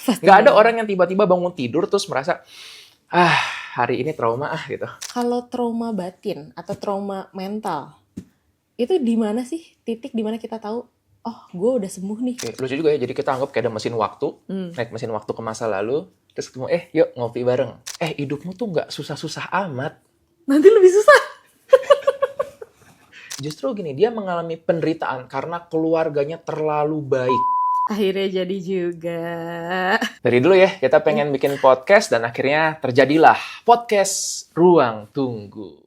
Nggak ada orang yang tiba-tiba bangun tidur terus merasa, hari ini trauma gitu. Kalau trauma batin atau trauma mental, itu di mana sih titik di mana kita tahu, oh gue udah sembuh nih. Oke, lucu juga ya, jadi kita anggap kayak ada mesin waktu, naik mesin waktu ke masa lalu, terus ketemu, yuk ngopi bareng. Hidupmu tuh nggak susah-susah amat. Nanti lebih susah. Justru gini, dia mengalami penderitaan karena keluarganya terlalu baik. Akhirnya jadi juga. Dari dulu ya, kita pengen bikin podcast dan akhirnya terjadilah podcast Ruang Tunggu.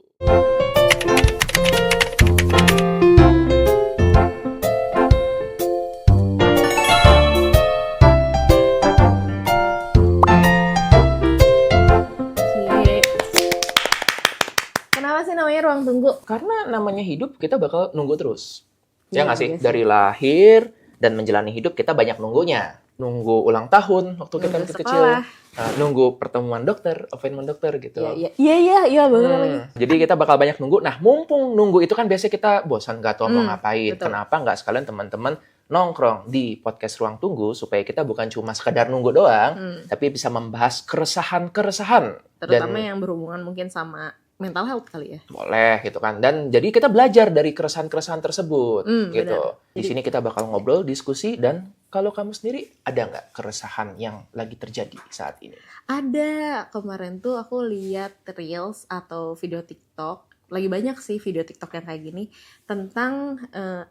Kenapa sih namanya Ruang Tunggu? Karena namanya hidup, kita bakal nunggu terus. Ya Iya, nggak sih? iya sih. Dari lahir dan menjalani hidup, kita banyak nunggunya. Nunggu ulang tahun waktu kita Nunggu masih sekolah. kecil. Nunggu pertemuan dokter, appointment dokter gitu. Iya bener lagi. Jadi kita bakal banyak nunggu. Nah, mumpung nunggu itu kan biasanya kita bosan nggak tahu mau ngapain. Betul. Kenapa nggak sekalian teman-teman nongkrong di podcast Ruang Tunggu supaya kita bukan cuma sekedar nunggu doang, tapi bisa membahas keresahan-keresahan. Terutama yang berhubungan mungkin sama mental health kali ya. Boleh gitu kan. Dan jadi kita belajar dari keresahan-keresahan tersebut gitu. Benar. Di sini kita bakal ngobrol, diskusi, dan kalau kamu sendiri ada nggak keresahan yang lagi terjadi saat ini? Ada, kemarin tuh aku lihat reels atau video TikTok, lagi banyak sih video TikTok yang kayak gini, tentang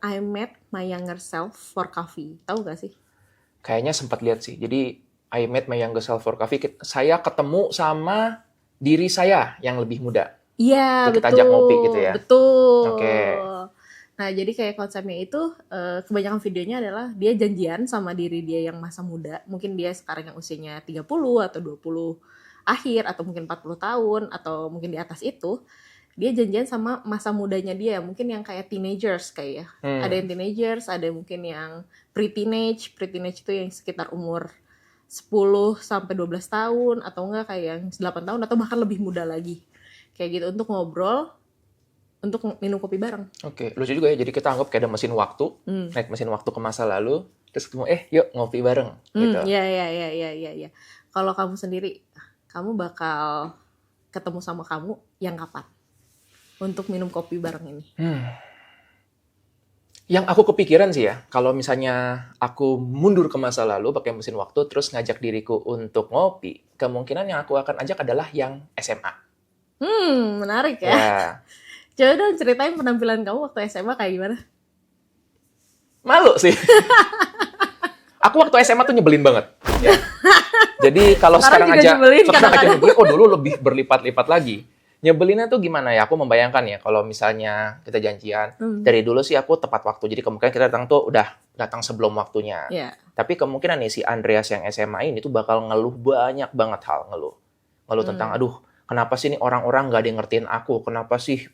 I met my younger self for coffee. Tahu gak sih? Kayaknya sempat lihat sih. Jadi I met my younger self for coffee. Saya ketemu sama diri saya yang lebih muda. Iya, Itu betul. kita ajak ngopi gitu ya? Betul. Oke. Nah, jadi kayak konsepnya itu, kebanyakan videonya adalah dia janjian sama diri dia yang masa muda. Mungkin dia sekarang yang usianya 30 atau 20 akhir, atau mungkin 40 tahun, atau mungkin di atas itu. Dia janjian sama masa mudanya dia. Mungkin yang kayak teenagers kayak ya. Ada yang teenagers, ada mungkin yang pre-teenage. Pre-teenage itu yang sekitar umur 10 sampai 12 tahun, atau enggak kayak yang 8 tahun, atau bahkan lebih muda lagi. Kayak gitu, untuk ngobrol, untuk minum kopi bareng. Oke, lucu juga ya. Jadi kita anggap kayak ada mesin waktu, naik mesin waktu ke masa lalu, terus ketemu, yuk ngopi bareng. Gitu. Iya. Kalau kamu sendiri, kamu bakal ketemu sama kamu yang kapan? Untuk minum kopi bareng ini. Yang aku kepikiran sih ya, kalau misalnya aku mundur ke masa lalu pakai mesin waktu, terus ngajak diriku untuk ngopi, kemungkinan yang aku akan ajak adalah yang SMA. Menarik ya. Ya, Coba dong ceritain penampilan kamu waktu SMA kayak gimana? malu sih. Aku waktu SMA tuh nyebelin banget. Ya. Jadi kalau Sekarang sekarang juga aja, nyebelin sekarang aja kadang-kadang. nyebelin, dulu lebih berlipat-lipat lagi. Nyebelinnya tuh gimana ya? Aku membayangkan ya, kalau misalnya kita janjian, dari dulu sih aku tepat waktu. Jadi kemungkinan kita datang tuh udah datang sebelum waktunya. Iya. Tapi kemungkinan nih si Andreas yang SMA ini tuh bakal ngeluh banyak banget hal. Ngeluh tentang, aduh, kenapa sih nih orang-orang gak ada yang ngertiin aku? Kenapa sih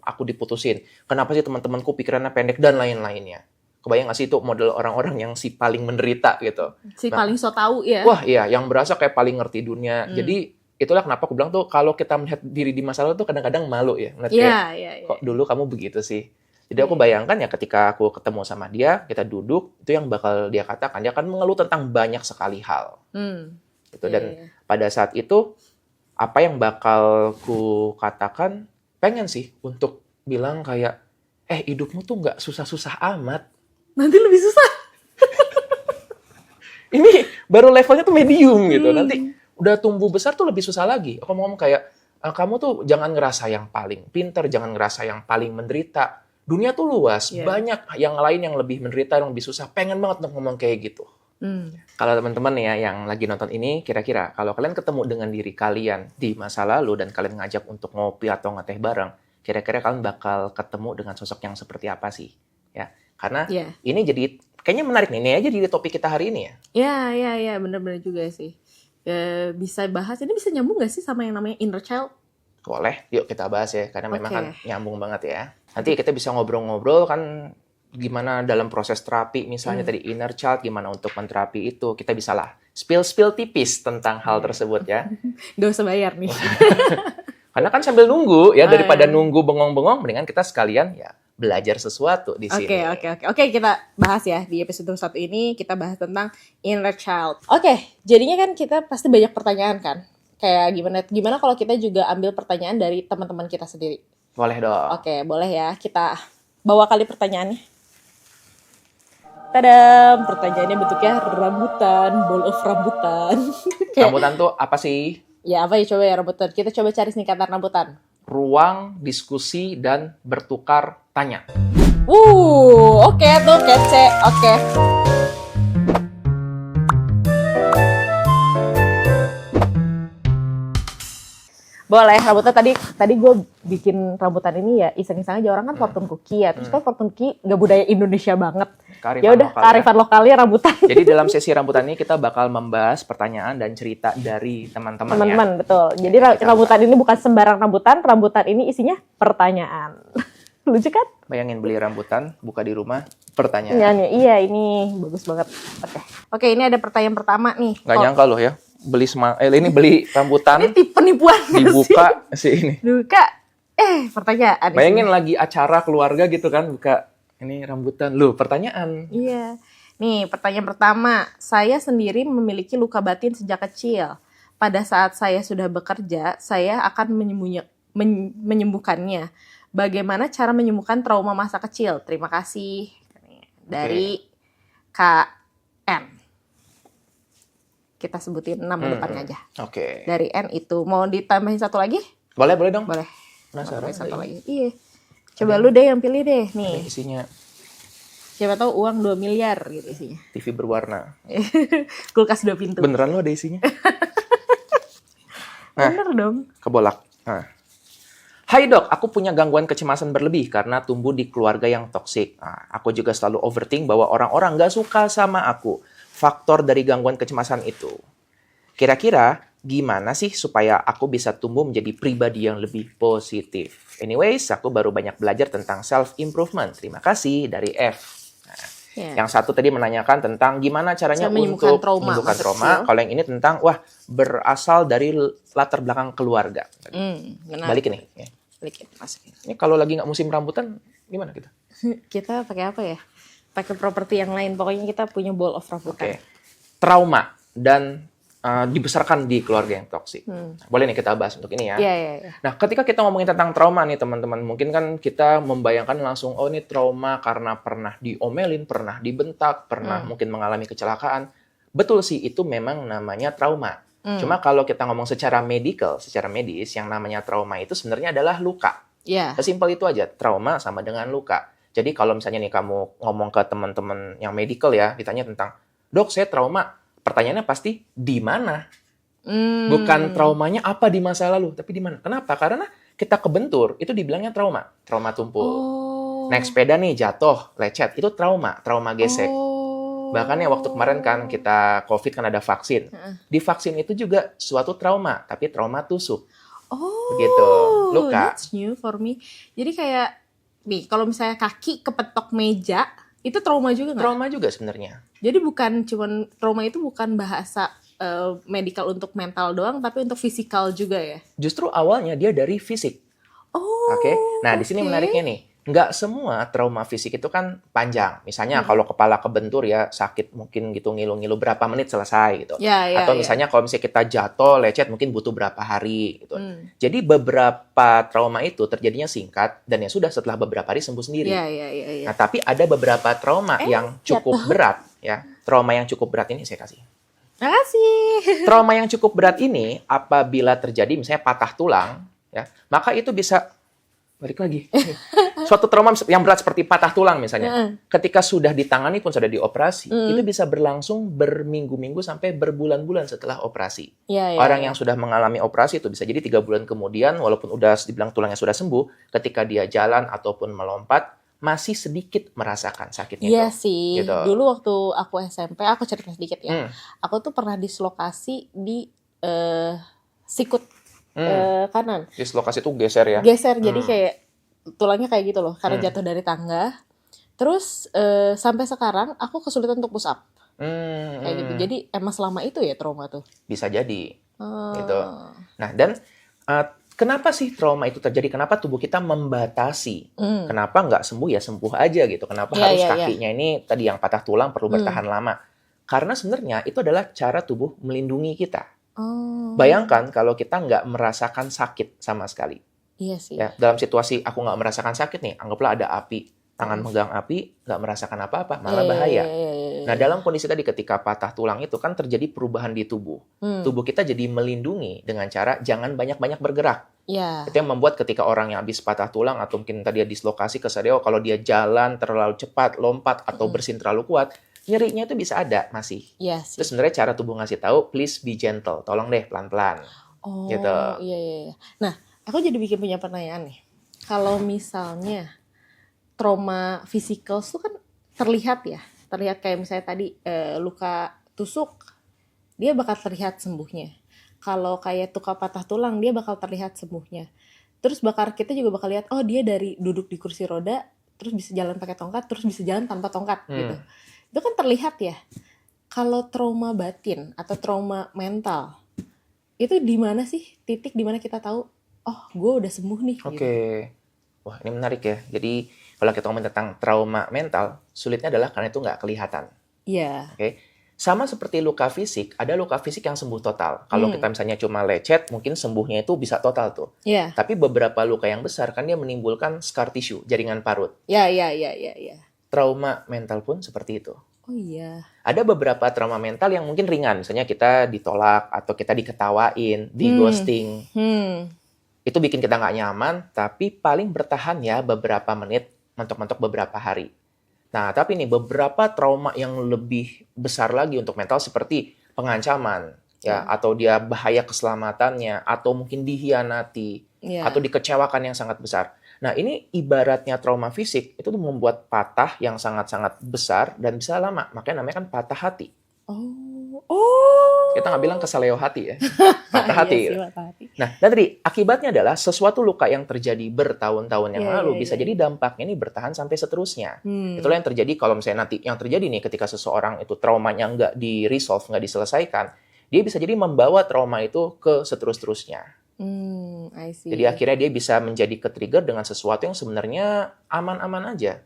aku diputusin? Kenapa sih teman-temanku pikirannya pendek dan lain-lainnya? Kebayang gak sih itu model orang-orang yang si paling menderita gitu? Si paling so tau ya. Wah iya, yang berasa kayak paling ngerti dunia. Jadi itulah kenapa aku bilang tuh kalau kita melihat diri di masa lalu tuh kadang-kadang malu ya. Melihat kayak, Iya. kok dulu kamu begitu sih? Jadi aku bayangkan ya ketika aku ketemu sama dia, kita duduk, itu yang bakal dia katakan. Dia akan mengeluh tentang banyak sekali hal. Gitu. Dan pada saat itu, apa yang bakal ku katakan, pengen sih untuk bilang kayak, hidupmu tuh nggak susah-susah amat. Nanti lebih susah. Ini baru levelnya tuh medium gitu. Nanti udah tumbuh besar tuh lebih susah lagi. Aku ngomong kayak, kamu tuh jangan ngerasa yang paling pintar, jangan ngerasa yang paling menderita. Dunia tuh luas, banyak yang lain yang lebih menderita, yang lebih susah. Pengen banget untuk ngomong kayak gitu. Kalau teman-teman ya yang lagi nonton ini, kira-kira kalau kalian ketemu dengan diri kalian di masa lalu dan kalian ngajak untuk ngopi atau ngeteh bareng, kira-kira kalian bakal ketemu dengan sosok yang seperti apa sih? Ya, karena ini jadi kayaknya menarik nih. Ini aja jadi topik kita hari ini ya. Iya, benar-benar juga sih. Bisa bahas, ini bisa nyambung gak sih sama yang namanya inner child? Boleh, yuk kita bahas ya, karena memang kan nyambung banget ya. Nanti kita bisa ngobrol-ngobrol kan gimana dalam proses terapi, misalnya tadi inner child, gimana untuk menterapi itu. Kita bisa lah spill tipis tentang hal tersebut ya. Gak usah bayar nih. Karena kan sambil nunggu ya, daripada nunggu bengong-bengong, mendingan kita sekalian ya belajar sesuatu di sini. Oke, kita bahas ya di episode 1 ini kita bahas tentang inner child. Oke, jadinya kan kita pasti banyak pertanyaan kan. Kayak gimana kalau kita juga ambil pertanyaan dari teman-teman kita sendiri. Boleh dong. Oke, boleh ya. Kita bawa kali pertanyaannya. Tadam, pertanyaannya bentuknya rambutan, ball of rambutan. Rambutan tuh apa sih? Ya apa ya, coba ya rambutan. Kita coba cari singkatan rambutan. Ruang diskusi dan bertukar tanya. Oke tuh kece. Oke. Boleh, rambutan tadi gue bikin rambutan ini ya iseng-iseng aja. Orang kan fortune cookie ya. Terus kan fortune cookie gak budaya Indonesia banget. Ya udah, kearifan lokalnya rambutan. Jadi dalam sesi rambutan ini kita bakal membahas pertanyaan dan cerita dari teman-teman. Teman-teman, betul. Jadi rambutan ini bukan sembarang rambutan. Rambutan ini isinya pertanyaan. Lucu kan? Bayangin beli rambutan, buka di rumah, pertanyaan. Iya, ini bagus banget. Oke, ini ada pertanyaan pertama nih. Gak nyangka loh ya, ini beli rambutan. Ini tipe penipuan dibuka sih ini. Buka, pertanyaan. Bayangin lagi acara keluarga gitu kan, buka ini rambutan. Loh, pertanyaan. Iya. Nih, pertanyaan pertama. Saya sendiri memiliki luka batin sejak kecil. Pada saat saya sudah bekerja, saya akan menyembuhkannya. Bagaimana cara menyembuhkan trauma masa kecil? Terima kasih. Dari KN. Kita sebutin nama depannya aja. Oke. Dari N itu. Mau ditambahin satu lagi? Boleh dong. Boleh. Penasaran satu lagi. Iya. Coba lu deh yang pilih deh. Nih. Isinya. Siapa tahu uang 2 miliar gitu isinya. TV berwarna. Kulkas 2 pintu. Beneran lo ada isinya? Bener dong. Kebolak. Nah. Hai dok, aku punya gangguan kecemasan berlebih karena tumbuh di keluarga yang toksik. Nah, aku juga selalu overthink bahwa orang-orang gak suka sama aku. Faktor dari gangguan kecemasan itu. Kira-kira gimana sih supaya aku bisa tumbuh menjadi pribadi yang lebih positif? Anyways, aku baru banyak belajar tentang self-improvement. Terima kasih dari F. Yang satu tadi menanyakan tentang gimana caranya untuk menyembuhkan trauma. Kalau yang ini tentang, berasal dari latar belakang keluarga. Balikin nih. Balikin, masukin. Ini kalau lagi nggak musim rambutan, gimana kita? Kita pakai apa ya? Pakai properti yang lain. Pokoknya kita punya ball of rambutan. Trauma dan dibesarkan di keluarga yang toksik. Boleh nih kita bahas untuk ini ya. Iya. Nah, ketika kita ngomongin tentang trauma nih teman-teman, mungkin kan kita membayangkan langsung, ini trauma karena pernah diomelin, pernah dibentak, pernah mungkin mengalami kecelakaan. Betul sih, itu memang namanya trauma. Cuma kalau kita ngomong secara medis, yang namanya trauma itu sebenarnya adalah luka. Sesimpel itu aja, trauma sama dengan luka. Jadi kalau misalnya nih kamu ngomong ke teman-teman yang medical ya, ditanya tentang, dok saya trauma. Pertanyaannya pasti di mana? Bukan traumanya apa di masa lalu, tapi di mana? Kenapa? Karena kita kebentur, itu dibilangnya trauma tumpul. Naik sepeda nih jatuh, lecet, itu trauma gesek. Bahkan ya waktu kemarin kan kita COVID kan ada vaksin. Di vaksin itu juga suatu trauma, tapi trauma tusuk. Begitu. Luka. That's new for me. Jadi kayak nih, kalau misalnya kaki kepetok meja, itu trauma juga nggak? Trauma juga sebenarnya. Jadi trauma itu bukan bahasa medical untuk mental doang, tapi untuk fisikal juga ya? Justru awalnya dia dari fisik. Oke. Nah, di sini menariknya nih. Nggak semua trauma fisik itu kan panjang. Misalnya kalau kepala kebentur ya sakit mungkin gitu ngilu-ngilu berapa menit selesai gitu. Atau misalnya kalau misalnya kita jatuh, lecet mungkin butuh berapa hari gitu. Jadi beberapa trauma itu terjadinya singkat dan ya sudah setelah beberapa hari sembuh sendiri. Nah, tapi ada beberapa trauma yang cukup berat ya. Trauma yang cukup berat ini saya kasih. Makasih. Trauma yang cukup berat ini apabila terjadi misalnya patah tulang ya, maka itu bisa balik lagi. Suatu trauma yang berat seperti patah tulang misalnya. Ketika sudah ditangani pun sudah dioperasi, itu bisa berlangsung berminggu-minggu sampai berbulan-bulan setelah operasi. Orang yang sudah mengalami operasi itu bisa jadi 3 bulan kemudian, walaupun udah dibilang tulangnya sudah sembuh, ketika dia jalan ataupun melompat, masih sedikit merasakan sakitnya. Iya sih. Gitu. Dulu waktu aku SMP, aku cerita sedikit ya. Aku tuh pernah dislokasi di sikut kanan. Dislokasi itu geser ya? Geser, jadi kayak tulangnya kayak gitu loh, karena jatuh dari tangga. Terus sampai sekarang aku kesulitan untuk push up. Kayak gitu. Jadi emang selama itu ya trauma tuh? Bisa jadi. Gitu. Nah, dan kenapa sih trauma itu terjadi? Kenapa tubuh kita membatasi? Kenapa nggak sembuh ya sembuh aja gitu? Kenapa Iya, harus iya, iya. kakinya ini tadi yang patah tulang perlu bertahan lama? Karena sebenarnya itu adalah cara tubuh melindungi kita. Oh, Bayangkan kalau kita nggak merasakan sakit sama sekali. iya sih. Ya, dalam situasi aku nggak merasakan sakit nih, anggaplah ada api, tangan megang api, nggak merasakan apa-apa, malah bahaya. Nah, dalam kondisi tadi ketika patah tulang itu kan terjadi perubahan di tubuh. Tubuh kita jadi melindungi dengan cara jangan banyak-banyak bergerak. Iya. Itu yang membuat ketika orang yang habis patah tulang atau mungkin tadi dia dislokasi kesadeo, kalau dia jalan terlalu cepat, lompat atau bersin terlalu kuat, nyerinya itu bisa ada masih. Iya Itu sih. sebenarnya cara tubuh ngasih tahu, please be gentle, tolong deh pelan-pelan. Oh, Gitu. iya, iya, iya. Nah, aku jadi bikin punya pertanyaan nih. Kalau misalnya trauma fisikal tuh kan terlihat ya, terlihat kayak misalnya tadi luka tusuk, dia bakal terlihat sembuhnya. Kalau kayak luka patah tulang, dia bakal terlihat sembuhnya. Terus kita juga bakal lihat, oh dia dari duduk di kursi roda, terus bisa jalan pakai tongkat, terus bisa jalan tanpa tongkat gitu. Itu kan terlihat ya. Kalau trauma batin atau trauma mental, itu di mana sih titik di mana kita tahu, oh gue udah sembuh nih gitu. Oke. Wah, ini menarik ya. Jadi, kalau kita ngomongin tentang trauma mental, sulitnya adalah karena itu nggak kelihatan. Iya. Oke. Sama seperti luka fisik, ada luka fisik yang sembuh total. Kalau kita misalnya cuma lecet, mungkin sembuhnya itu bisa total tuh. Iya. Tapi beberapa luka yang besar kan dia menimbulkan scar tissue, jaringan parut. Iya, iya, iya, iya, iya. Trauma mental pun seperti itu. Oh iya. Ada beberapa trauma mental yang mungkin ringan, misalnya kita ditolak atau kita diketawain, di ghosting. Itu bikin kita nggak nyaman, tapi paling bertahan ya beberapa menit, mentok-mentok beberapa hari. Nah, tapi nih beberapa trauma yang lebih besar lagi untuk mental seperti pengancaman, ya, atau dia bahaya keselamatannya, atau mungkin dihianati, atau dikecewakan yang sangat besar. Nah, ini ibaratnya trauma fisik, itu tuh membuat patah yang sangat-sangat besar dan bisa lama. Makanya namanya kan patah hati. Kita nggak bilang kesaleo hati ya, patah hati. Iya sih, patah hati. Nah, dan tadi akibatnya adalah sesuatu luka yang terjadi bertahun-tahun yang lalu bisa jadi dampaknya ini bertahan sampai seterusnya. Itulah yang terjadi kalau misalnya nanti yang terjadi nih ketika seseorang itu traumanya nggak di-resolve, nggak diselesaikan, dia bisa jadi membawa trauma itu ke seterus-terusnya. I see. Jadi akhirnya dia bisa menjadi ke-trigger dengan sesuatu yang sebenarnya aman-aman aja.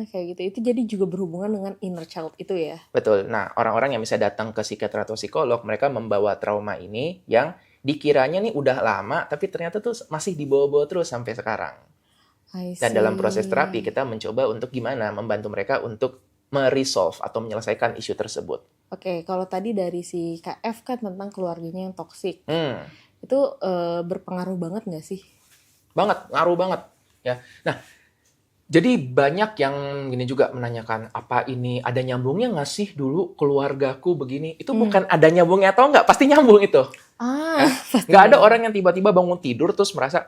Kayak gitu. Itu jadi juga berhubungan dengan inner child itu ya? Betul. Nah, orang-orang yang bisa datang ke psikiater atau psikolog, mereka membawa trauma ini yang dikiranya nih udah lama, tapi ternyata tuh masih dibawa-bawa terus sampai sekarang. I see. Dan dalam proses terapi, kita mencoba untuk gimana membantu mereka untuk meresolve atau menyelesaikan isu tersebut. Oke, kalau tadi dari si KF kan tentang keluarganya yang toksik. Itu berpengaruh banget nggak sih? Banget, ngaruh banget. Ya. Nah, jadi banyak yang gini juga menanyakan, apa ini ada nyambungnya nggak sih dulu keluargaku begini? Itu bukan ada nyambungnya atau nggak, pasti nyambung itu. Nggak ada orang yang tiba-tiba bangun tidur terus merasa,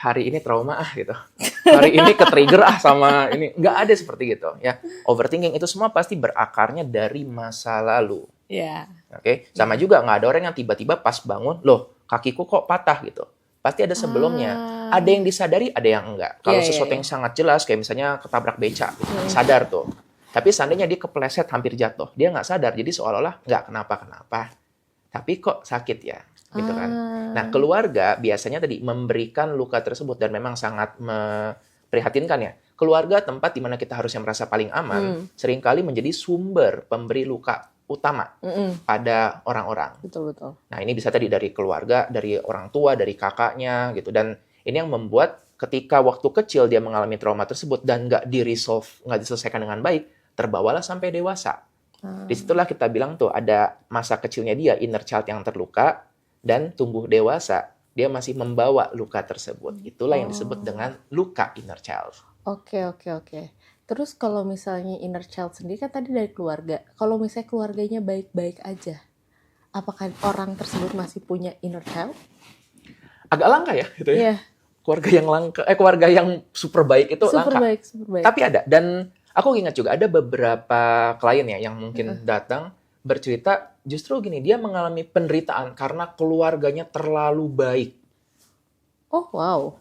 hari ini trauma gitu. Hari ini ke-trigger sama ini. Nggak ada seperti gitu. Ya, overthinking itu semua pasti berakarnya dari masa lalu. Iya. Oke, sama juga nggak ada orang yang tiba-tiba pas bangun, loh kakiku kok patah gitu. Pasti ada sebelumnya. Ada yang disadari, ada yang enggak. Kalau sesuatu yang sangat jelas, kayak misalnya ketabrak beca, sadar tuh. Tapi seandainya dia kepleset hampir jatuh, dia nggak sadar. Jadi seolah-olah nggak kenapa-kenapa. Tapi kok sakit ya, gitu kan. Nah, keluarga biasanya tadi memberikan luka tersebut dan memang sangat memprihatinkan ya. Keluarga tempat di mana kita harusnya merasa paling aman, seringkali menjadi sumber pemberi luka utama pada orang-orang. Betul-betul. Nah, ini bisa tadi dari keluarga, dari orang tua, dari kakaknya gitu. Dan ini yang membuat ketika waktu kecil dia mengalami trauma tersebut dan nggak di-resolve, nggak diselesaikan dengan baik, terbawalah sampai dewasa. Disitulah kita bilang tuh ada masa kecilnya dia, inner child yang terluka, dan tumbuh dewasa, dia masih membawa luka tersebut. Itulah yang disebut dengan luka inner child. Oke. Terus kalau misalnya inner child sendiri kan tadi dari keluarga. Kalau misalnya keluarganya baik-baik aja, apakah orang tersebut masih punya inner child? Agak langka ya gitu ya. Iya. Keluarga yang super baik itu Super langka. baik. Tapi ada, dan aku ingat juga ada beberapa klien ya yang mungkin datang bercerita justru gini, dia mengalami penderitaan karena keluarganya terlalu baik. Oh, wow.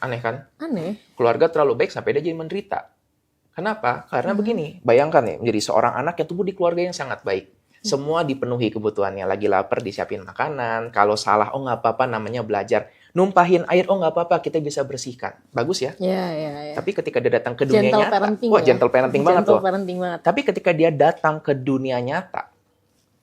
Aneh kan? Aneh. Keluarga terlalu baik sampai dia jadi menderita. Kenapa? Karena begini, bayangkan nih, menjadi seorang anak yang tumbuh di keluarga yang sangat baik. Semua dipenuhi kebutuhannya. Lagi lapar disiapin makanan. Kalau salah, oh nggak apa-apa namanya belajar. Numpahin air, oh nggak apa-apa kita bisa bersihkan. Bagus ya. Iya, iya, iya. Tapi ketika dia datang ke dunia Gentle nyata, parenting wah ya. gentle parenting banget Gentle tuh. parenting banget. Tapi ketika dia datang ke dunia nyata,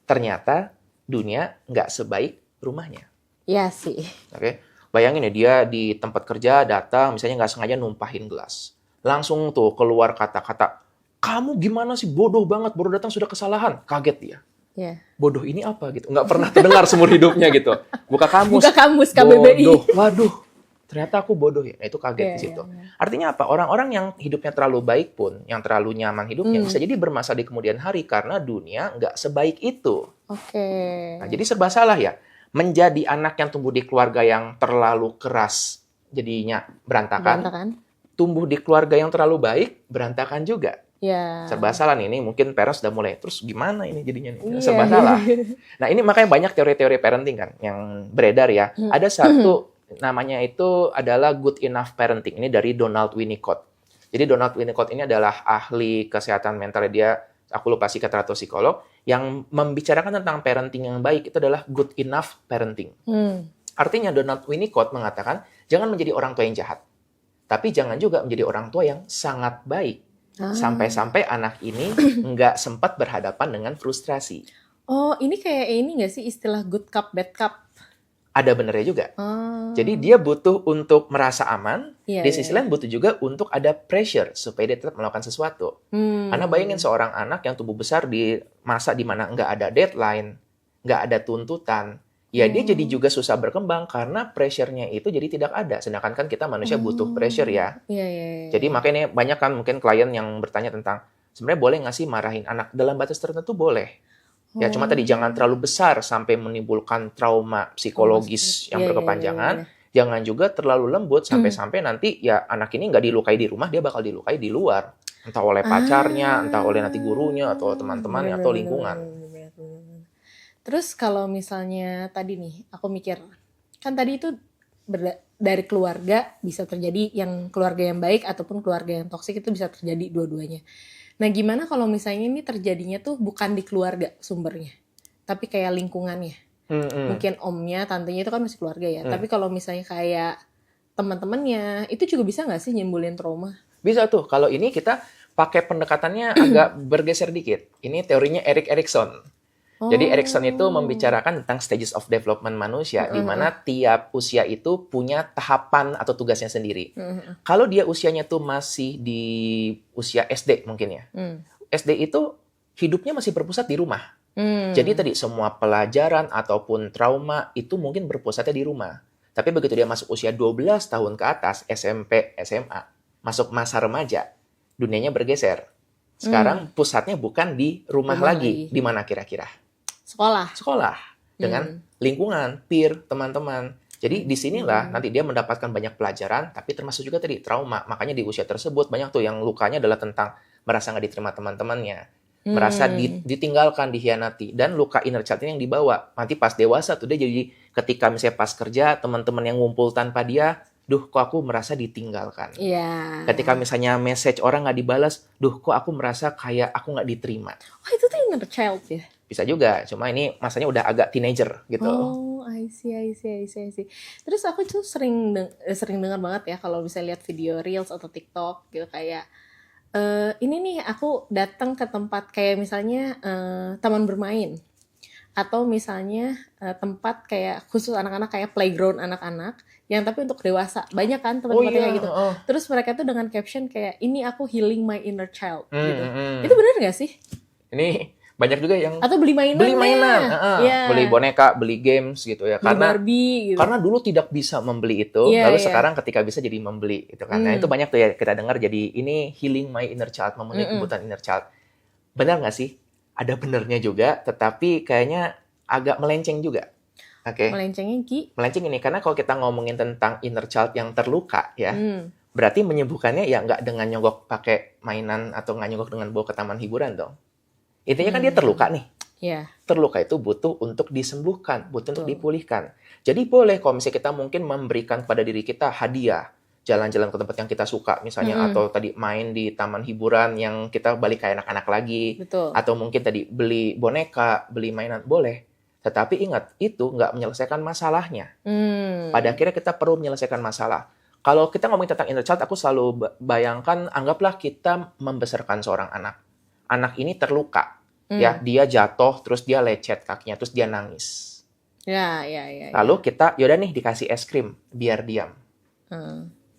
ternyata dunia nggak sebaik rumahnya. Iya sih. Oke, bayangin ya dia di tempat kerja datang, misalnya nggak sengaja numpahin gelas. Langsung tuh keluar kata-kata, kamu gimana sih bodoh banget, baru datang sudah kesalahan. Kaget dia. Iya. Bodoh ini apa gitu? Nggak pernah terdengar seumur hidupnya gitu. Buka kamus. Buka kamus KBBI. Bodoh. Waduh. Ternyata aku bodoh ya. Nah, itu kaget Iya, di situ. iya, iya. Artinya apa? Orang-orang yang hidupnya terlalu baik pun, yang terlalu nyaman hidupnya, Hmm. bisa jadi bermasalah di kemudian hari karena dunia nggak sebaik itu. Oke. Nah, jadi serba salah ya. Menjadi anak yang tumbuh di keluarga yang terlalu keras, jadinya berantakan. Berantakan. Tumbuh di keluarga yang terlalu baik, berantakan juga. Ya. Serba salah nih. Ini mungkin parents sudah mulai, terus gimana ini jadinya? Nih? Iya. Serba salah. Nah, ini makanya banyak teori-teori parenting kan yang beredar ya. Ada satu namanya itu adalah good enough parenting. Ini dari Donald Winnicott. Jadi Donald Winnicott ini adalah ahli kesehatan mental. Dia, aku lupa psikiater atau psikolog, yang membicarakan tentang parenting yang baik itu adalah good enough parenting. Artinya Donald Winnicott mengatakan, jangan menjadi orang tua yang jahat. Tapi jangan juga menjadi orang tua yang sangat baik. Sampai-sampai anak ini nggak sempat berhadapan dengan frustrasi. Oh, ini kayak ini nggak sih istilah good cup, bad cup? Ada benernya juga. Oh. Jadi dia butuh untuk merasa aman, Iya, di iya, sisi lain butuh juga untuk ada pressure supaya dia tetap melakukan sesuatu. Karena bayangin seorang anak yang tumbuh besar di masa di mana nggak ada deadline, nggak ada tuntutan, ya dia jadi juga susah berkembang karena pressure-nya itu jadi tidak ada. Sedangkan kan kita manusia butuh pressure ya. Iya, iya, iya. Jadi makanya banyak kan mungkin klien yang bertanya tentang sebenarnya boleh nggak sih marahin anak dalam batas tertentu boleh. Ya cuma tadi jangan terlalu besar sampai menimbulkan trauma psikologis yang Iya, iya, berkepanjangan. iya, iya. Jangan juga terlalu lembut sampai-sampai nanti ya anak ini nggak dilukai di rumah, dia bakal dilukai di luar. Entah oleh pacarnya, entah oleh nanti gurunya, atau teman-temannya, atau lingkungan. Bener. Terus kalau misalnya tadi nih, aku mikir, kan tadi itu dari keluarga bisa terjadi yang keluarga yang baik ataupun keluarga yang toksik itu bisa terjadi dua-duanya. Nah, gimana kalau misalnya ini terjadinya tuh bukan di keluarga sumbernya, tapi kayak lingkungannya. Mungkin omnya, tantenya itu kan masih keluarga ya. Tapi kalau misalnya kayak teman-temannya, itu juga bisa nggak sih nyembulin trauma? Bisa tuh. Kalau ini kita pakai pendekatannya agak bergeser dikit. Ini teorinya Erik Erikson. Jadi Erikson itu membicarakan tentang stages of development manusia, di mana tiap usia itu punya tahapan atau tugasnya sendiri. Kalau dia usianya tuh masih di usia SD mungkin ya. SD itu hidupnya masih berpusat di rumah. Jadi tadi semua pelajaran ataupun trauma itu mungkin berpusatnya di rumah. Tapi begitu dia masuk usia 12 tahun ke atas, SMP, SMA, masuk masa remaja, dunianya bergeser. Sekarang pusatnya bukan di rumah lagi. Di mana kira-kira? Sekolah. Dengan lingkungan, peer, teman-teman. Jadi disinilah nanti dia mendapatkan banyak pelajaran, tapi termasuk juga tadi trauma. Makanya di usia tersebut banyak tuh yang lukanya adalah tentang merasa nggak diterima teman-temannya. Merasa ditinggalkan, dikhianati. Dan luka inner child ini yang dibawa. Nanti pas dewasa tuh dia jadi ketika misalnya pas kerja, teman-teman yang ngumpul tanpa dia, duh kok aku merasa ditinggalkan. Iya. Ketika misalnya message orang nggak dibalas, duh kok aku merasa kayak aku nggak diterima. Oh, itu tuh inner child ya? Bisa juga, cuma ini masanya udah agak teenager gitu. Oh, I see. Terus aku tuh sering dengar banget ya kalau bisa lihat video Reels atau TikTok gitu kayak ini nih aku datang ke tempat kayak misalnya taman bermain atau misalnya tempat kayak khusus anak-anak kayak playground anak-anak yang tapi untuk dewasa. Banyak kan tempat-tempatnya kayak gitu. Terus mereka tuh dengan caption kayak ini aku healing my inner child gitu. Itu benar nggak sih? Ini banyak juga yang atau beli mainan, yeah. Beli boneka, beli games gitu ya, beli karena Barbie, gitu. Karena dulu tidak bisa membeli itu, lalu sekarang ketika bisa jadi membeli gitu kan. Nah itu banyak tuh ya kita dengar, jadi ini healing my inner child, memenuhi kebutuhan inner child. Benar nggak sih? Ada benernya juga, tetapi kayaknya agak melenceng juga. Oke. Melencengnya Melenceng ini karena kalau kita ngomongin tentang inner child yang terluka ya, berarti menyembuhkannya ya nggak dengan nyogok pakai mainan atau nggak nyogok dengan bawa ke taman hiburan dong. Intinya kan dia terluka nih. Yeah. Terluka itu butuh untuk disembuhkan, butuh untuk dipulihkan. Jadi boleh kalau misalnya kita mungkin memberikan pada diri kita hadiah. jalan-jalan ke tempat yang kita suka misalnya, atau tadi main di taman hiburan yang kita balik kayak anak-anak lagi, Betul. atau mungkin tadi beli boneka, beli mainan, boleh. Tetapi ingat, itu nggak menyelesaikan masalahnya. Pada akhirnya kita perlu menyelesaikan masalah. Kalau kita ngomongin tentang inner child, aku selalu bayangkan, anggaplah kita membesarkan seorang anak. Anak ini terluka, ya, dia jatuh, terus dia lecet kakinya, terus dia nangis. Ya. Lalu kita, yaudah nih dikasih es krim, biar diam.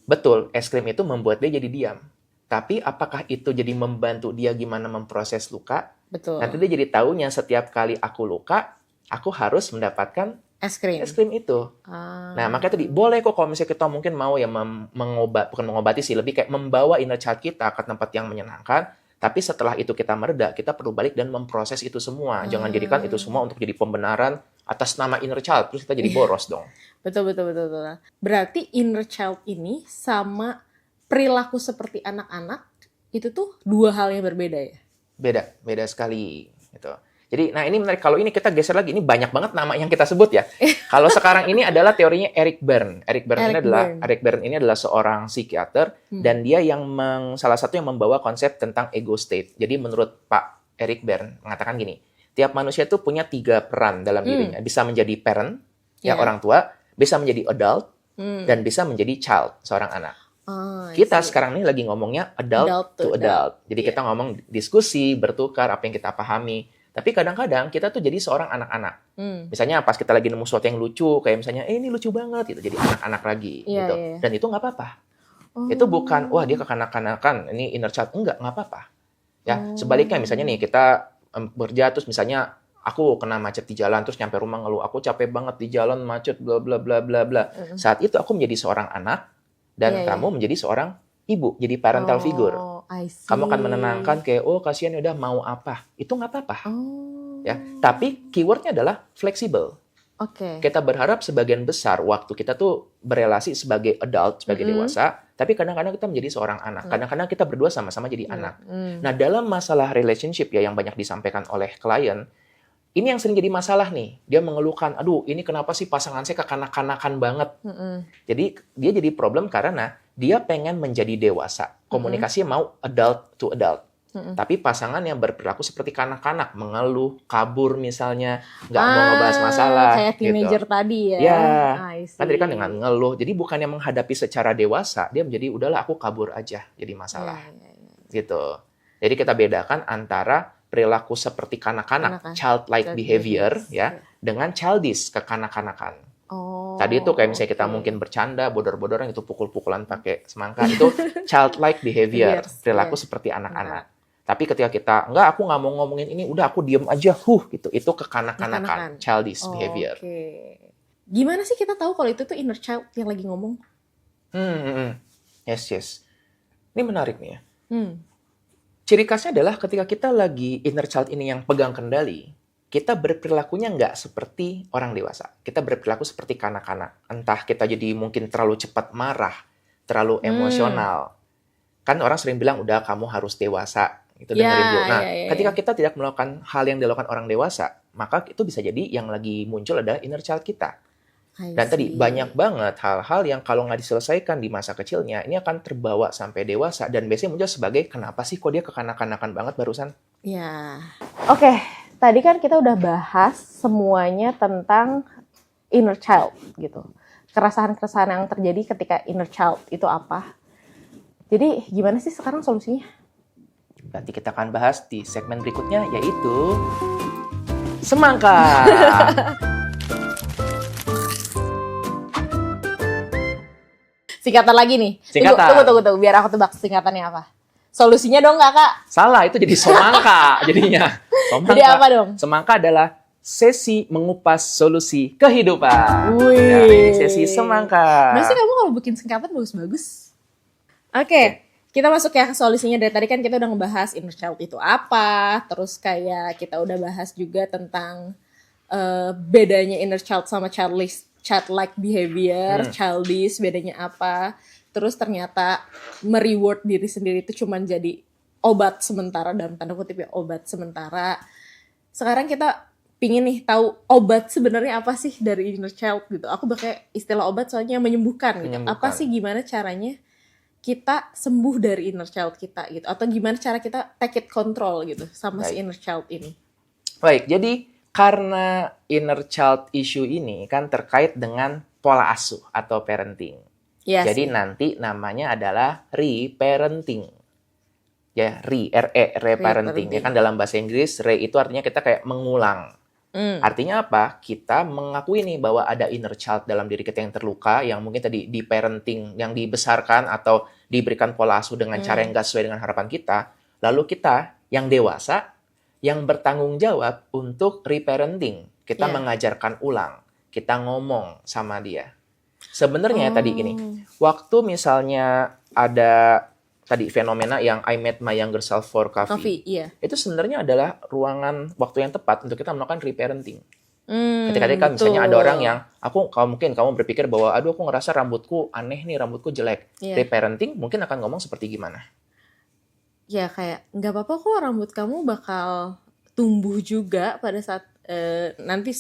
Betul, es krim itu membuat dia jadi diam. Tapi apakah itu jadi membantu dia gimana memproses luka? Betul. Nanti dia jadi taunya setiap kali aku luka, aku harus mendapatkan Es krim. es krim itu. Nah, makanya tadi boleh kok kalau misalnya kita mungkin mau ya bukan mengobati sih, lebih kayak membawa inner child kita ke tempat yang menyenangkan. Tapi setelah itu kita mereda, kita perlu balik dan memproses itu semua. Jangan jadikan itu semua untuk jadi pembenaran atas nama inner child, terus kita jadi boros dong. Betul. Berarti inner child ini sama perilaku seperti anak-anak itu tuh dua hal yang berbeda ya? Beda sekali gitu. Jadi, nah ini menarik, kalau ini kita geser lagi, ini banyak banget nama yang kita sebut ya. Kalau sekarang ini adalah teorinya Eric Berne. Eric Berne ini adalah seorang psikiater, dan dia yang salah satu yang membawa konsep tentang ego state. Jadi menurut Pak Eric Berne mengatakan gini, tiap manusia itu punya 3 peran dalam dirinya. Bisa menjadi parent, ya orang tua, bisa menjadi adult, dan bisa menjadi child, seorang anak. Kita sekarang ini lagi ngomongnya adult to adult. Jadi kita ngomong diskusi, bertukar apa yang kita pahami. Tapi kadang-kadang kita tuh jadi seorang anak-anak. Misalnya pas kita lagi nemu sesuatu yang lucu, kayak misalnya, ini lucu banget, gitu. Jadi anak-anak lagi, gitu. Dan itu nggak apa-apa. Itu bukan, wah dia kekanak-kanakan, ini inner child. Enggak apa-apa. Ya, sebaliknya misalnya nih, kita bekerja, terus misalnya, aku kena macet di jalan, terus nyampe rumah ngeluh, aku capek banget di jalan, macet, bla bla bla bla bla. Saat itu aku menjadi seorang anak, dan kamu menjadi seorang ibu, jadi parental figure. Kamu akan menenangkan kayak, oh kasihan udah mau apa. Itu nggak apa-apa. Ya, tapi keywordnya adalah fleksibel. Kita berharap sebagian besar waktu kita tuh berelasi sebagai adult, sebagai dewasa, tapi kadang-kadang kita menjadi seorang anak. Kadang-kadang kita berdua sama-sama jadi anak. Nah, dalam masalah relationship ya yang banyak disampaikan oleh klien, ini yang sering jadi masalah nih. Dia mengeluhkan, aduh ini kenapa sih pasangan saya kekanak-kanakan banget. Jadi dia jadi problem karena dia pengen menjadi dewasa. Komunikasinya mau adult to adult. Tapi pasangan yang berperilaku seperti kanak-kanak, mengeluh, kabur misalnya, nggak mau ngebahas masalah. Kayak teenager gitu. Tadi ya. Ya, kan tadi kan dengan ngeluh. Jadi bukannya menghadapi secara dewasa, dia menjadi udahlah aku kabur aja jadi masalah. Gitu. Jadi kita bedakan antara perilaku seperti kanak-kanak, childlike behavior ya, dengan childish, kekanak-kanakan. Tadi itu kayak misalnya kita mungkin bercanda, bodor-bodoran, itu pukul-pukulan pakai semangka, itu childlike behavior, perilaku seperti anak-anak. Tapi ketika kita, enggak, aku nggak mau ngomongin ini, udah aku diem aja, gitu, itu kekanak-kanakan, childish behavior. Gimana sih kita tahu kalau itu tuh inner child yang lagi ngomong? Yes. Ini menarik nih ya. Ciri khasnya adalah ketika kita lagi inner child ini yang pegang kendali, kita berperilakunya nggak seperti orang dewasa. Kita berperilaku seperti kanak-kanak. Entah kita jadi mungkin terlalu cepat marah, terlalu emosional. Kan orang sering bilang, udah kamu harus dewasa. Itu dengerin dulu. Nah, ketika kita tidak melakukan hal yang dilakukan orang dewasa, maka itu bisa jadi yang lagi muncul adalah inner child kita. Dan tadi banyak banget hal-hal yang kalau nggak diselesaikan di masa kecilnya, ini akan terbawa sampai dewasa. Dan biasanya muncul sebagai, kenapa sih kok dia kekanak-kanakan banget barusan? Ya. Oke, tadi kan kita udah bahas semuanya tentang inner child gitu. Keresahan-keresahan yang terjadi ketika inner child itu apa? Jadi gimana sih sekarang solusinya? Nanti kita akan bahas di segmen berikutnya, yaitu semangka. Singkatan lagi nih. Singkatan. Tunggu. Biar aku tebak singkatannya apa. Solusinya dong nggak, Kak? Salah, itu jadi somangka jadinya. Somangka. Jadi apa dong? Semangka adalah sesi mengupas solusi kehidupan. Wih. Dari sesi semangka. Masih kamu kalau bikin singkatan bagus-bagus. Oke. Kita masuk ya ke solusinya. Dari tadi kan kita udah ngebahas inner child itu apa. Terus kayak kita udah bahas juga tentang bedanya inner child sama childlike behavior, childish, bedanya apa. Terus ternyata mereward diri sendiri itu cuma jadi obat sementara, dalam tanda kutip ya, obat sementara. Sekarang kita pingin nih tahu obat sebenarnya apa sih dari inner child gitu. Aku pakai istilah obat soalnya menyembuhkan gitu. Apa sih, gimana caranya kita sembuh dari inner child kita gitu, atau gimana cara kita take it control gitu sama si inner child ini. Baik, jadi karena inner child issue ini kan terkait dengan pola asuh atau parenting. Iya Jadi sih. nanti namanya adalah reparenting. Ya, reparenting. Ya kan dalam bahasa Inggris, itu artinya kita kayak mengulang. Artinya apa? Kita mengakui nih bahwa ada inner child dalam diri kita yang terluka, yang mungkin tadi di parenting, yang dibesarkan atau diberikan pola asuh dengan cara yang nggak sesuai dengan harapan kita. Lalu kita yang dewasa, yang bertanggung jawab untuk reparenting. Kita mengajarkan ulang. Kita ngomong sama dia. Sebenarnya tadi ini, waktu misalnya ada tadi fenomena yang I met my younger self for coffee. Iya. Itu sebenarnya adalah ruangan waktu yang tepat untuk kita melakukan reparenting. Ketika misalnya ada orang yang mungkin kamu berpikir bahwa aduh aku ngerasa rambutku aneh nih, rambutku jelek. Reparenting mungkin akan ngomong seperti gimana? Ya kayak nggak apa-apa kok, rambut kamu bakal tumbuh juga pada saat nanti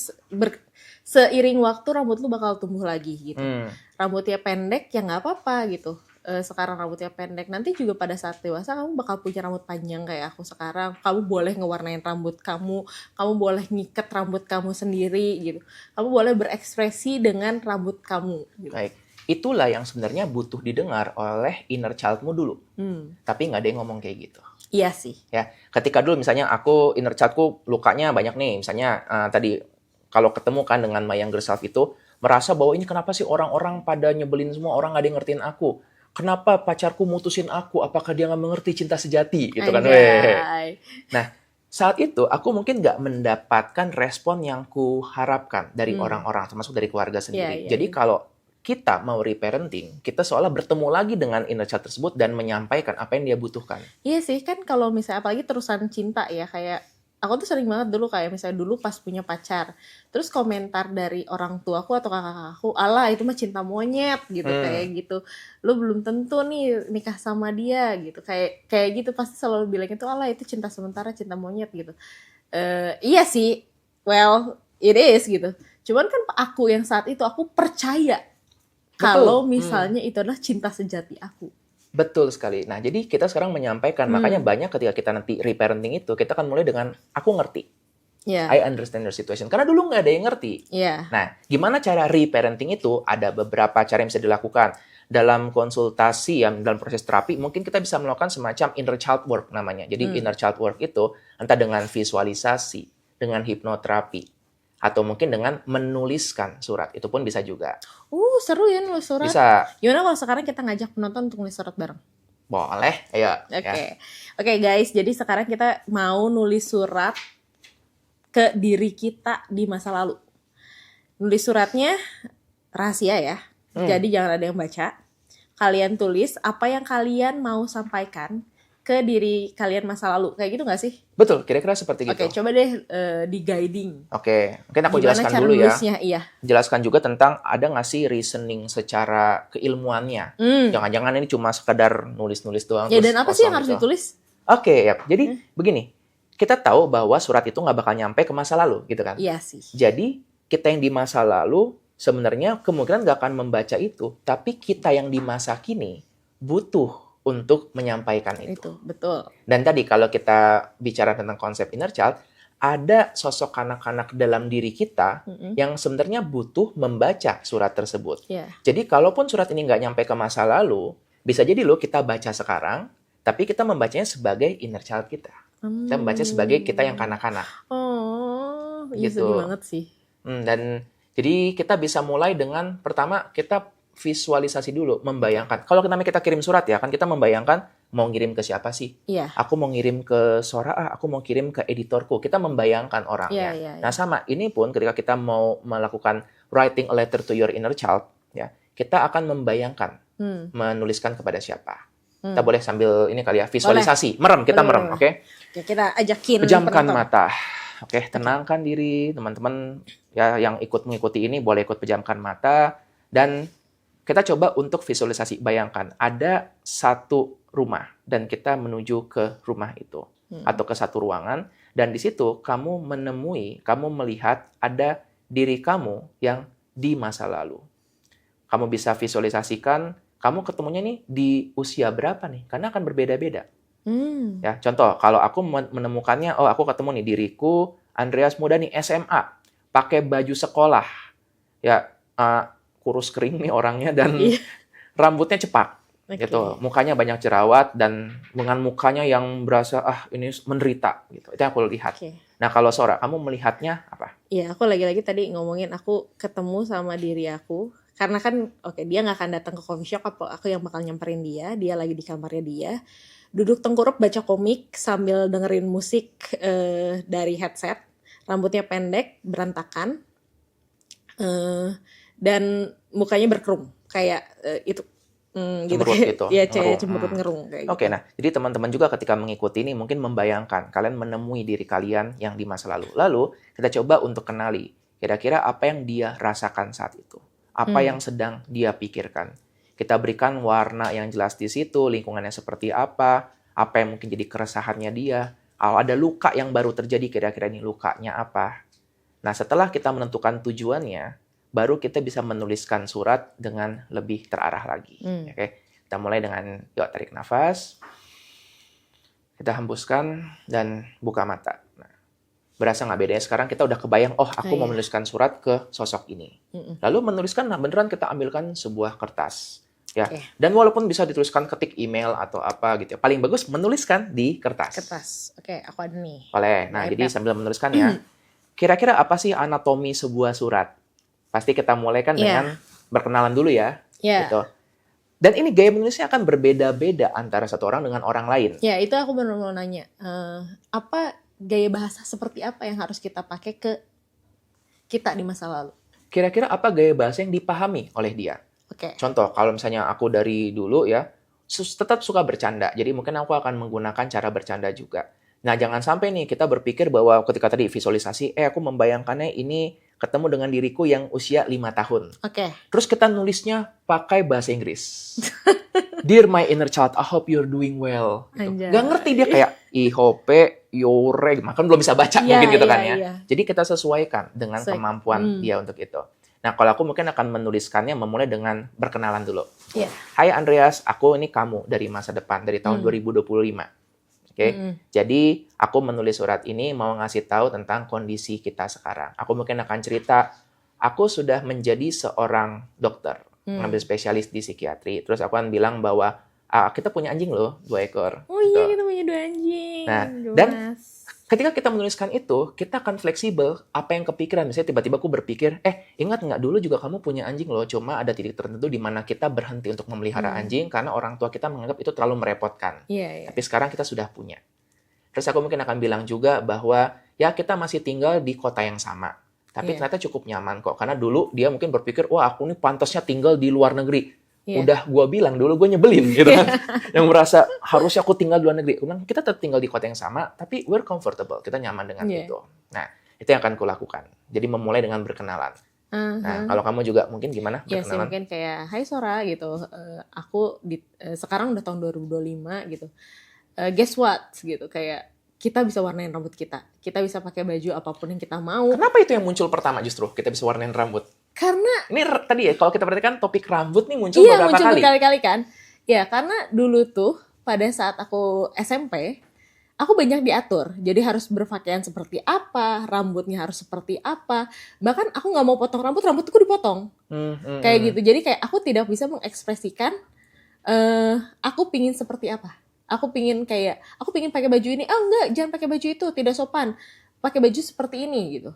seiring waktu rambut lu bakal tumbuh lagi gitu. Rambutnya pendek ya nggak apa-apa gitu. Sekarang rambutnya pendek, nanti juga pada saat dewasa kamu bakal punya rambut panjang kayak aku sekarang. Kamu boleh ngewarnain rambut kamu boleh ngikat rambut kamu sendiri gitu. Kamu boleh berekspresi dengan rambut kamu gitu. Baik, itulah yang sebenarnya butuh didengar oleh inner childmu dulu. Tapi nggak ada yang ngomong kayak gitu. Iya sih. Ya, ketika dulu misalnya inner childku lukanya banyak nih, misalnya tadi kalau ketemu kan dengan my younger self itu merasa bahwa ini kenapa sih orang-orang pada nyebelin semua, orang nggak ada yang ngertiin aku. Kenapa pacarku mutusin aku? Apakah dia nggak mengerti cinta sejati? Gitu kan. Nah, saat itu aku mungkin nggak mendapatkan respon yang kuharapkan dari orang-orang, termasuk dari keluarga sendiri. Jadi kalau kita mau reparenting, kita seolah bertemu lagi dengan inner child tersebut dan menyampaikan apa yang dia butuhkan. Iya sih, kan kalau misalnya apalagi terusan cinta ya, kayak aku tuh sering banget dulu kayak misalnya dulu pas punya pacar, terus komentar dari orang tuaku atau kakak aku, alah itu mah cinta monyet gitu, kayak gitu, lu belum tentu nih nikah sama dia gitu, kayak gitu pasti selalu bilang itu, alah itu cinta sementara, cinta monyet gitu. Iya sih, well it is gitu, cuman kan aku yang saat itu aku percaya kalau misalnya itu adalah cinta sejati aku. Betul sekali. Nah, jadi kita sekarang menyampaikan, makanya banyak ketika kita nanti reparenting itu, kita akan mulai dengan, aku ngerti. I understand your situation. Karena dulu nggak ada yang ngerti. Nah, gimana cara reparenting itu? Ada beberapa cara yang bisa dilakukan. Dalam konsultasi, dalam proses terapi, mungkin kita bisa melakukan semacam inner child work namanya. Jadi inner child work itu, entah dengan visualisasi, dengan hipnoterapi, atau mungkin dengan menuliskan surat. Itu pun bisa juga. Seru ya nulis surat. Bisa. Gimana kalau sekarang kita ngajak penonton untuk nulis surat bareng? Boleh, ayo. Oke, guys, jadi sekarang kita mau nulis surat ke diri kita di masa lalu. Nulis suratnya rahasia ya, jadi jangan ada yang baca. Kalian tulis apa yang kalian mau sampaikan ke diri kalian masa lalu, kayak gitu nggak sih? Betul, kira-kira seperti gitu. Oke, coba deh di guiding. Oke, mungkin aku jelaskan dulu ya. Jelaskan juga tentang ada nggak sih reasoning secara keilmuannya. Jangan-jangan ini cuma sekedar nulis-nulis doang. Ya, dan apa sih yang harus ditulis? Oke, ya. Jadi begini, kita tahu bahwa surat itu nggak bakal nyampe ke masa lalu, gitu kan? Iya sih. Jadi kita yang di masa lalu sebenarnya kemungkinan nggak akan membaca itu, tapi kita yang di masa kini butuh untuk menyampaikan itu. Betul. Dan tadi kalau kita bicara tentang konsep inner child, ada sosok kanak-kanak dalam diri kita yang sebenarnya butuh membaca surat tersebut. Jadi kalaupun surat ini nggak nyampe ke masa lalu, bisa jadi loh kita baca sekarang, tapi kita membacanya sebagai inner child kita. Kita membaca sebagai kita yang kanak-kanak. Iya sedih banget sih. Dan jadi kita bisa mulai dengan pertama kita visualisasi dulu, membayangkan. Kalau kita kirim surat ya, kan kita membayangkan mau ngirim ke siapa sih? Aku mau ngirim ke Sora, aku mau kirim ke editorku. Kita membayangkan orangnya. Nah sama, ini pun ketika kita mau melakukan writing a letter to your inner child, ya, kita akan membayangkan menuliskan kepada siapa. Kita boleh sambil ini kali ya, visualisasi. Merem, kita merem, oke? Kita ajakin pejamkan mata. Oke, tenangkan diri, teman-teman ya yang ikut mengikuti ini boleh ikut pejamkan mata, dan kita coba untuk visualisasi. Bayangkan ada satu rumah dan kita menuju ke rumah itu atau ke satu ruangan, Dan di situ kamu melihat ada diri kamu yang di masa lalu. Kamu bisa visualisasikan, kamu ketemunya nih di usia berapa nih? Karena akan berbeda-beda. Ya, contoh, kalau aku menemukannya, aku ketemu nih diriku, Andreas muda nih SMA, pakai baju sekolah, ya kurus kering nih orangnya dan rambutnya cepak. Gitu, mukanya banyak jerawat dan dengan mukanya yang berasa ini menderita gitu. Itu yang aku lihat. Nah, kalau Sora, kamu melihatnya apa? Iya, aku lagi-lagi tadi ngomongin aku ketemu sama diri aku karena kan dia nggak akan datang ke coffee shop, aku yang bakal nyamperin dia lagi di kamarnya dia, duduk tengkurap baca komik sambil dengerin musik dari headset, rambutnya pendek, berantakan, dan mukanya berkerung kayak itu. Cemberut gitu. Ya, cemberut ngerung kayak Oke, nah, jadi teman-teman juga ketika mengikuti ini mungkin membayangkan kalian menemui diri kalian yang di masa lalu. Lalu kita coba untuk kenali kira-kira apa yang dia rasakan saat itu. Apa yang sedang dia pikirkan. Kita berikan warna yang jelas di situ, lingkungannya seperti apa yang mungkin jadi keresahannya dia. Kalau ada luka yang baru terjadi, kira-kira ini lukanya apa. Nah, setelah kita menentukan tujuannya, baru kita bisa menuliskan surat dengan lebih terarah lagi. Oke, kita mulai dengan tarik nafas, kita hembuskan dan buka mata. Nah, berasa nggak bedanya sekarang kita udah kebayang, aku mau menuliskan surat ke sosok ini. Lalu menuliskan, beneran kita ambilkan sebuah kertas. Ya, dan walaupun bisa dituliskan ketik email atau apa gitu, paling bagus menuliskan di kertas. Oke, aku ada nih. Boleh. Nah, jadi sambil menuliskan ya, kira-kira apa sih anatomi sebuah surat? Pasti kita mulai kan dengan berkenalan dulu ya, gitu. Dan ini gaya menulisnya akan berbeda-beda antara satu orang dengan orang lain. Ya, itu aku baru mau nanya. Apa gaya bahasa seperti apa yang harus kita pakai ke kita di masa lalu? Kira-kira apa gaya bahasa yang dipahami oleh dia? Contoh, kalau misalnya aku dari dulu ya, tetap suka bercanda. Jadi mungkin aku akan menggunakan cara bercanda juga. Nah, jangan sampai nih kita berpikir bahwa ketika tadi visualisasi, aku membayangkannya ini ketemu dengan diriku yang usia 5 tahun. Terus kita nulisnya pakai bahasa Inggris. Dear my inner child, I hope you're doing well. Gitu. Gak ngerti dia kayak, I hope, yore, kan belum bisa baca mungkin gitu kan ya. Jadi kita sesuaikan dengan kemampuan dia untuk itu. Nah, kalau aku mungkin akan menuliskannya memulai dengan berkenalan dulu. Hai Andreas, aku ini kamu dari masa depan, dari tahun 2025. Jadi aku menulis surat ini mau ngasih tahu tentang kondisi kita sekarang. Aku mungkin akan cerita, aku sudah menjadi seorang dokter, mengambil spesialis di psikiatri. Terus aku akan bilang bahwa kita punya anjing loh, 2 ekor. Oh iya, kita punya 2 anjing. Nah, dan ketika kita menuliskan itu, kita akan fleksibel apa yang kepikiran. Misalnya tiba-tiba aku berpikir, ingat nggak dulu juga kamu punya anjing loh, cuma ada titik tertentu di mana kita berhenti untuk memelihara anjing karena orang tua kita menganggap itu terlalu merepotkan. Tapi sekarang kita sudah punya. Terus aku mungkin akan bilang juga bahwa ya kita masih tinggal di kota yang sama. Tapi ternyata cukup nyaman kok. Karena dulu dia mungkin berpikir, wah aku nih pantasnya tinggal di luar negeri. Udah gue bilang dulu gue nyebelin gitu kan. Yang merasa harusnya aku tinggal di luar negeri. Aku bilang kita tetap tinggal di kota yang sama, tapi we're comfortable. Kita nyaman dengan itu. Nah, itu yang akan kulakukan. Jadi memulai dengan berkenalan. Nah, kalau kamu juga mungkin gimana berkenalan? Ya sih, mungkin kayak, hai Sora gitu. Aku sekarang udah tahun 2025 gitu. Guess what gitu, kayak kita bisa warnain rambut kita. Kita bisa pakai baju apapun yang kita mau. Kenapa itu yang muncul pertama justru? Kita bisa warnain rambut. Karena ini tadi ya, kalau kita perhatikan topik rambut nih muncul beberapa kali. Iya, muncul berkali-kali kan. Ya, karena dulu tuh pada saat aku SMP, aku banyak diatur. Jadi harus berpakaian seperti apa, rambutnya harus seperti apa. Bahkan aku nggak mau potong rambutku dipotong. Kayak gitu. Jadi kayak aku tidak bisa mengekspresikan aku pingin seperti apa. Aku pingin pakai baju ini. Enggak, jangan pakai baju itu, tidak sopan. Pakai baju seperti ini gitu.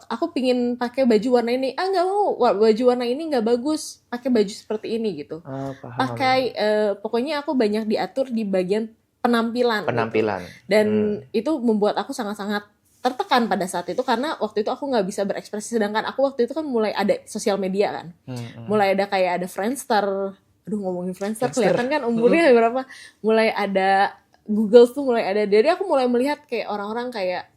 Aku pingin pakai baju warna ini. Enggak mau, baju warna ini enggak bagus. Pakai baju seperti ini gitu. Pakai pokoknya aku banyak diatur di bagian penampilan. Gitu. Dan itu membuat aku sangat-sangat tertekan pada saat itu karena waktu itu aku nggak bisa berekspresi, sedangkan aku waktu itu kan mulai ada sosial media kan. Mulai ada kayak ada Friendster. Aduh, ngomongin Friendster kelihatan kan umurnya berapa. Mulai ada Google tuh mulai ada. Jadi aku mulai melihat kayak orang-orang kayak,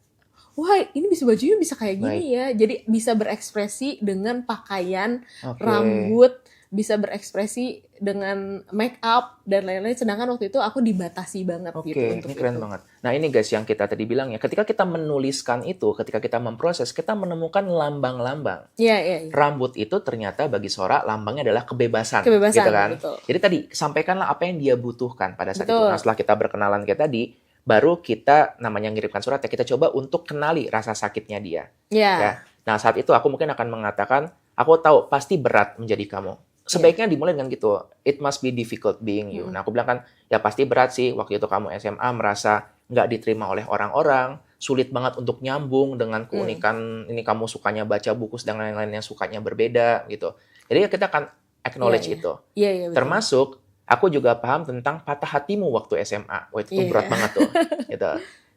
wah ini bajunya bisa kayak gini ya. Jadi bisa berekspresi dengan pakaian, rambut, bisa berekspresi dengan make up dan lain-lain, sedangkan waktu itu aku dibatasi banget Oke, gitu untuk ini keren itu. banget. Nah ini guys yang kita tadi bilang ya, ketika kita menuliskan itu, ketika kita memproses, kita menemukan lambang-lambang. Iya, iya, iya. Rambut itu ternyata bagi Sora lambangnya adalah kebebasan, Kebebasan, gitu kan? betul. Jadi tadi sampaikanlah apa yang dia butuhkan pada saat itu. Betul. Nah setelah kita berkenalan kayak tadi, baru kita namanya ngirimkan surat ya, kita coba untuk kenali rasa sakitnya dia. Iya. Ya. Nah saat itu aku mungkin akan mengatakan, aku tahu pasti berat menjadi kamu. Sebaiknya dimulai dengan gitu, it must be difficult being you. Nah aku bilang kan, ya pasti berat sih waktu itu kamu SMA merasa nggak diterima oleh orang-orang, sulit banget untuk nyambung dengan keunikan ini kamu sukanya baca buku sedang lain-lain yang sukanya berbeda gitu. Jadi kita akan acknowledge Iya, iya. itu. Iya, iya, betul. Termasuk aku juga paham tentang patah hatimu waktu SMA. Wah itu tuh Iya. berat banget tuh. Gitu.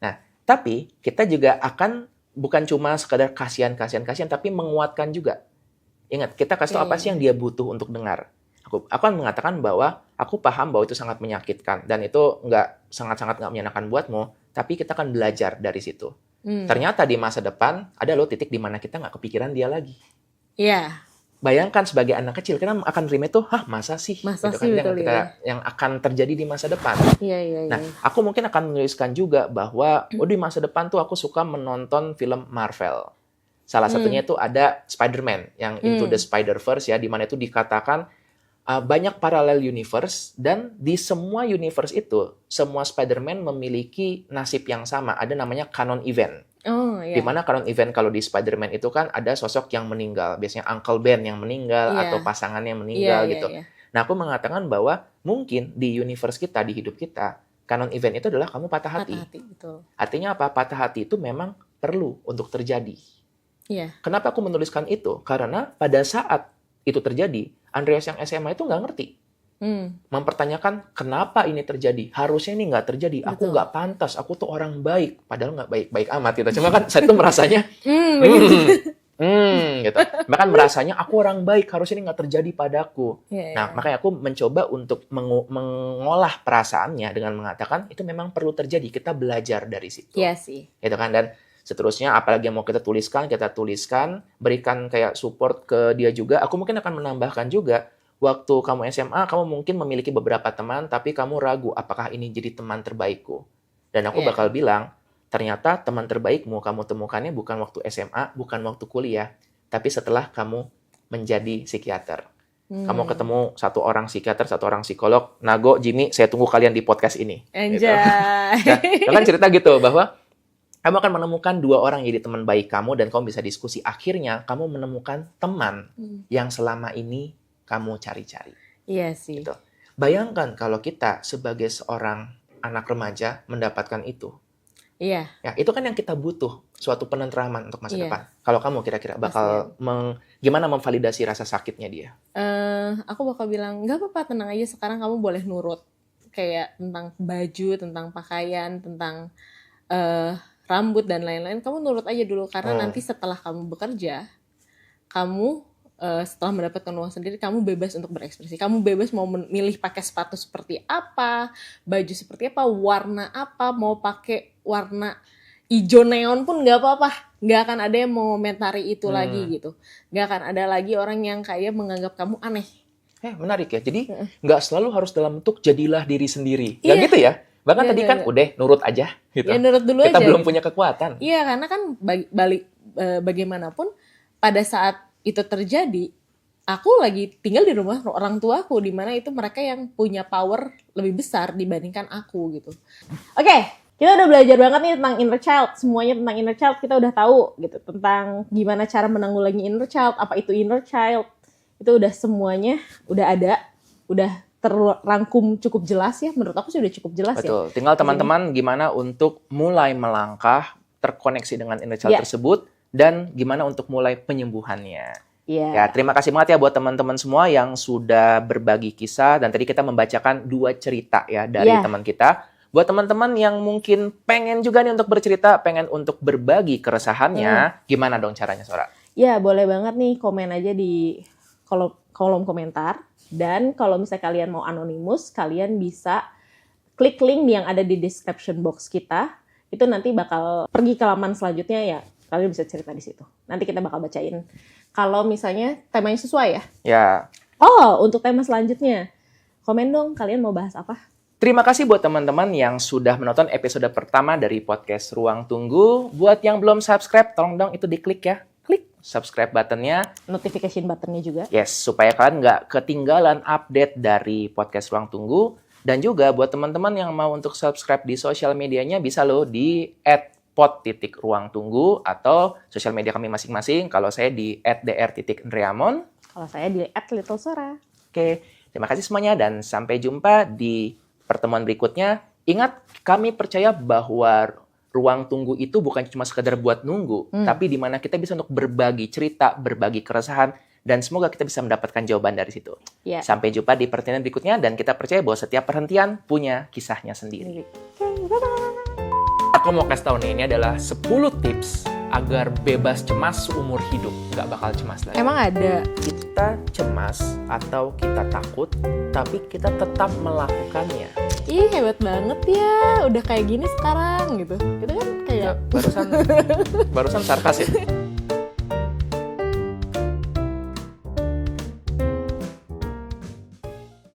Nah tapi kita juga akan bukan cuma sekadar kasihan, tapi menguatkan juga. Ingat, kita kasih tahu apa sih yang dia butuh untuk dengar. Aku akan mengatakan bahwa aku paham bahwa itu sangat menyakitkan dan itu sangat-sangat nggak menyenangkan buatmu, tapi kita akan belajar dari situ. Ternyata di masa depan ada loh titik di mana kita nggak kepikiran dia lagi. Iya. Bayangkan sebagai anak kecil kita akan terima itu, masa sih? Masa Gitu sih, kan, betul, iya. yang akan terjadi di masa depan. Iya, iya, iya. Nah, aku mungkin akan menuliskan juga bahwa di masa depan tuh aku suka menonton film Marvel. Salah satunya itu ada Spider-Man yang Into the Spider-Verse ya, di mana itu dikatakan banyak parallel universe dan di semua universe itu semua Spider-Man memiliki nasib yang sama. Ada namanya canon event. Oh, iya. Di mana canon event kalau di Spider-Man itu kan ada sosok yang meninggal, biasanya Uncle Ben yang meninggal Iya. atau pasangannya meninggal Iya, gitu. iya. Nah, aku mengatakan bahwa mungkin di universe kita, di hidup kita, canon event itu adalah kamu patah hati. Patah hati, betul. Artinya apa? Patah hati itu memang perlu untuk terjadi. Iya. Kenapa aku menuliskan itu? Karena pada saat itu terjadi, Andreas yang SMA itu nggak ngerti. Mempertanyakan kenapa ini terjadi. Harusnya ini nggak terjadi. Aku Betul. nggak pantas. Aku tuh orang baik. Padahal nggak baik-baik amat gitu. Cuma kan saya tuh merasanya, gitu. Bahkan merasanya aku orang baik. Harusnya ini nggak terjadi padaku. Iya, Nah, iya. makanya aku mencoba untuk mengolah perasaannya dengan mengatakan itu memang perlu terjadi. Kita belajar dari situ. Iya sih. Gitu kan, dan seterusnya apalagi yang mau kita tuliskan, berikan kayak support ke dia juga. Aku mungkin akan menambahkan juga, waktu kamu SMA, kamu mungkin memiliki beberapa teman, tapi kamu ragu apakah ini jadi teman terbaikku. Dan aku Iya. bakal bilang, ternyata teman terbaikmu kamu temukannya bukan waktu SMA, bukan waktu kuliah, tapi setelah kamu menjadi psikiater. Kamu ketemu satu orang psikiater, satu orang psikolog. Nago, Jimmy, saya tunggu kalian di podcast ini. Gitu. Anjay. Nah, kan cerita gitu, bahwa kamu akan menemukan dua orang yang jadi teman baik kamu dan kamu bisa diskusi. Akhirnya kamu menemukan teman yang selama ini kamu cari-cari. Iya sih. Gitu. Bayangkan kalau kita sebagai seorang anak remaja mendapatkan itu. Iya. Ya, itu kan yang kita butuh, suatu penentraman untuk masa Iya. depan. Kalau kamu kira-kira bakal gimana memvalidasi rasa sakitnya dia? Aku bakal bilang, nggak apa-apa, tenang aja, sekarang kamu boleh nurut. Kayak tentang baju, tentang pakaian, tentang rambut dan lain-lain, kamu nurut aja dulu. Karena nanti setelah kamu bekerja, kamu setelah mendapatkan uang sendiri, kamu bebas untuk berekspresi. Kamu bebas mau memilih pakai sepatu seperti apa, baju seperti apa, warna apa, mau pakai warna hijau neon pun nggak apa-apa. Nggak akan ada yang mengomentari itu lagi gitu. Nggak akan ada lagi orang yang kayak menganggap kamu aneh. Menarik ya. Jadi nggak selalu harus dalam bentuk jadilah diri sendiri. Nggak Iya. gitu ya? Bahkan Iya, tadi iya, kan iya. udah nurut aja gitu. Ya nurut dulu Kita aja. belum gitu. punya kekuatan. Iya, karena kan bagaimanapun pada saat itu terjadi, aku lagi tinggal di rumah orang tuaku, di mana itu mereka yang punya power lebih besar dibandingkan aku gitu. Oke, kita udah belajar banget nih tentang inner child. Semuanya tentang inner child kita udah tahu gitu, tentang gimana cara menanggulangi inner child, apa itu inner child. Itu udah semuanya udah ada, udah terrangkum cukup jelas ya. Menurut aku sih udah cukup jelas. Betul. Tinggal teman-teman gimana untuk mulai melangkah terkoneksi dengan inner child tersebut dan gimana untuk mulai penyembuhannya. Iya. Ya, terima kasih banget ya buat teman-teman semua yang sudah berbagi kisah, dan tadi kita membacakan 2 cerita ya dari teman kita. Buat teman-teman yang mungkin pengen juga nih untuk bercerita, pengen untuk berbagi keresahannya, gimana dong caranya, Sora? Ya, boleh banget nih, komen aja di kolom komentar. Dan kalau misalnya kalian mau anonimus, kalian bisa klik link yang ada di description box kita. Itu nanti bakal pergi ke laman selanjutnya ya. Kalian bisa cerita di situ. Nanti kita bakal bacain. Kalau misalnya temanya sesuai ya. Ya, Oh, untuk tema selanjutnya. Komen dong, kalian mau bahas apa? Terima kasih buat teman-teman yang sudah menonton episode pertama dari podcast Ruang Tunggu. Buat yang belum subscribe, tolong dong itu diklik ya. Klik subscribe buttonnya. Notification buttonnya juga. Yes, supaya kalian nggak ketinggalan update dari podcast Ruang Tunggu. Dan juga buat teman-teman yang mau untuk subscribe di sosial medianya, bisa loh di @pod.ruangtunggu atau sosial media kami masing-masing. Kalau saya di @dr.ndreamon. Kalau saya di @littlesora. Oke, terima kasih semuanya dan sampai jumpa di pertemuan berikutnya. Ingat, kami percaya bahwa ruang tunggu itu bukan cuma sekedar buat nunggu, tapi di mana kita bisa untuk berbagi cerita, berbagi keresahan, dan semoga kita bisa mendapatkan jawaban dari situ. Ya. Sampai jumpa di pertemuan berikutnya, dan kita percaya bahwa setiap perhentian punya kisahnya sendiri. Oke, bye-bye. Aku mau kasih tahu nih, ini adalah 10 tips agar bebas cemas seumur hidup. Nggak bakal cemas lagi. Emang ada? Kita cemas atau kita takut, tapi kita tetap melakukannya. Ih, hebat banget ya. Udah kayak gini sekarang gitu. Kita kan kayak Barusan sarkas ya.